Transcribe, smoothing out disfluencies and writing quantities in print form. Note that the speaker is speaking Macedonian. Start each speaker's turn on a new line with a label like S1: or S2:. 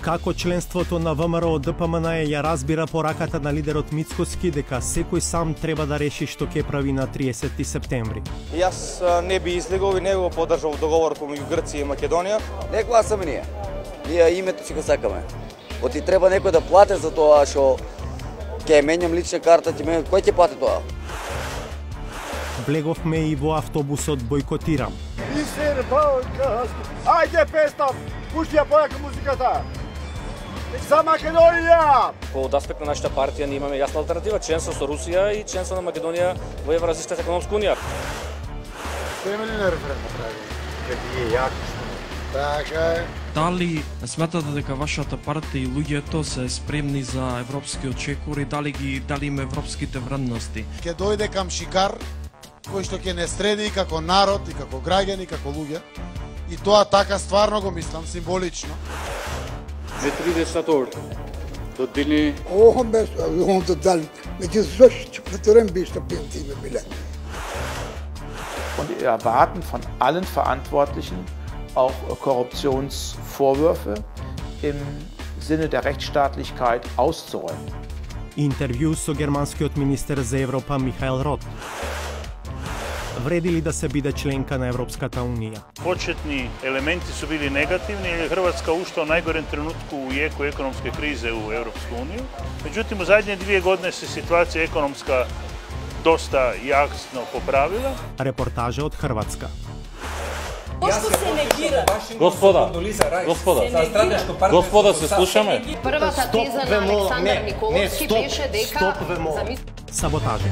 S1: Како членството на ВМРО ДПМН ја разбира пораката на лидерот Мицкоски дека секој сам треба да реши што ќе прави на 30 септември.
S2: Јас не би излегол и не го поддржал договорот помеѓу Грција и Македонија.
S3: Не гласаме ние. Ние името си го сакаме. Оти треба некој да плати за тоа што ќе менјам лична карта, кој ќе плати тоа?
S1: Влеговме и во автобусот Бойкотирам.
S4: Ајде Пестов, пушти ја појака музиката! За Македонија!
S5: Од аспект на нашата партија ние имаме јасна алтернатива, членство со Русија и членство на Македонија во Евразиската економска унија.
S4: Темели на референдум прави, ќе е јак. Така е.
S6: Дали сметате дека вашата партија и луѓето се спремни за европскиот чекор и дали им европските вредности?
S7: Ќе дојде към Шикар, кој што ќе не среди како народ и како граѓани, како луѓе. И тоа така стварно го мислам, символично.
S8: Ме 30 år, då Dini...
S9: Om det där med Gesösch, Katrin bist du Bentime Bille.
S10: Und wir erwarten von allen Verantwortlichen auch Korruptionsvorwürfe im Sinne der Rechtsstaatlichkeit auszuräumen.
S1: Интервју со германскиот министер за Европа Михаел Рот. Вреди ли да се биде членка на Европската унија?
S11: Почетни елементи су били негативни, jer Hrvatska ušla u najgorem trenutku u jeku ekonomske krize u Europsku uniju. Međutim, u zadnje 2 godine se situacija ekonomska dosta jasno popravila.
S1: Репортажа од Хрватска.
S5: Господа, се слушаме.
S12: Првата теза на Александар Николовски беше дека
S1: Саботажа.